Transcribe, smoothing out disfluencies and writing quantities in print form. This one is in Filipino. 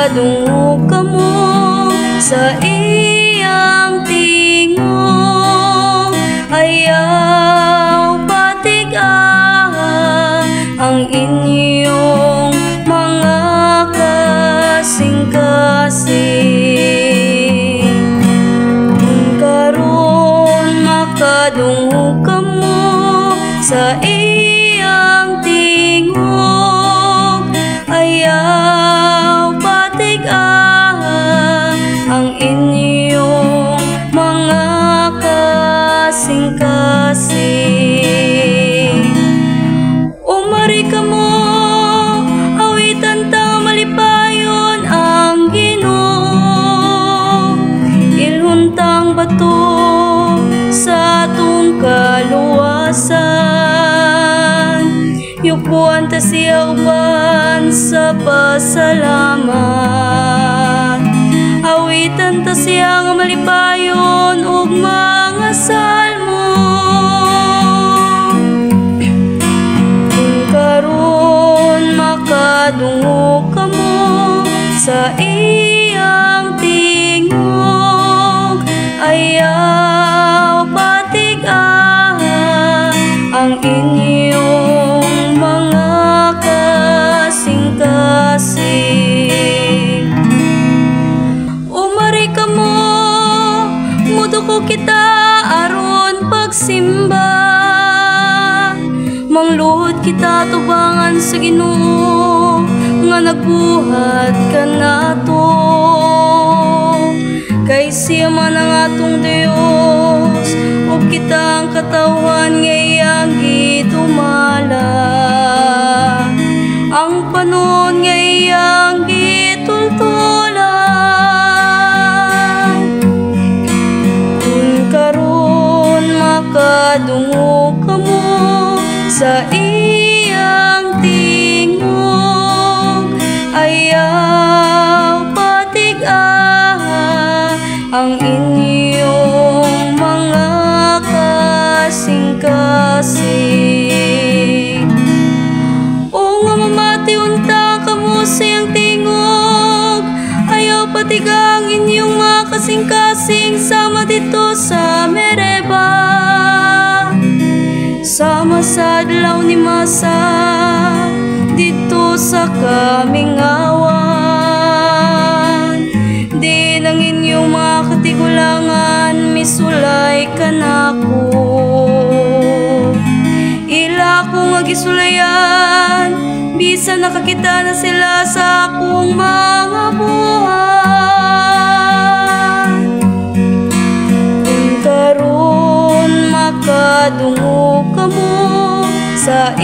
makadungog ka mo sa iyang tingog, ayaw patigaan ang inyong mga kasing-kasing. Kung karon makadungog ka mo sa iyang tingog, ayaw patigaan ang inyong mga kasing-kasing. Umari ka mo, awitan ta malipayon ang Ginoo, ilhuntang bato sa atong kaluwasan, yupuan ta siya uban sa pasalamat, awitan ta siya nga malipayon ug mga salmo. Kung karon makadungog ka mo sa iyang tingog, ayaw patigaan ang inyong mga kasing-kasing. Umari ka mo, muduko kita aron pagsimba, mangluhod kita tubangan sa Ginoo nga nagbuhat ka nato. Kay siya man ang atong Dios, ug kita ang katawan nga iyang gidumala, ang panon nga iyang gitultulan. Kung karon makadungog ka mo sa iyang tingog, ayaw patigaan ang inyong mga kasing-kasing. O nga mamati unta ka mo sa iyang tingog, ayaw patigang inyong mga kasing-kasing sama dito sa Mereba, sama sa adlaw ni Masa dito sa Kamingawan. Di nang inyong mga katigulangan misulay ka nako, ila ko nga gisulayan bisan nakakita na sila sa akong mga buhat. Kung karon makadungog ka mo sa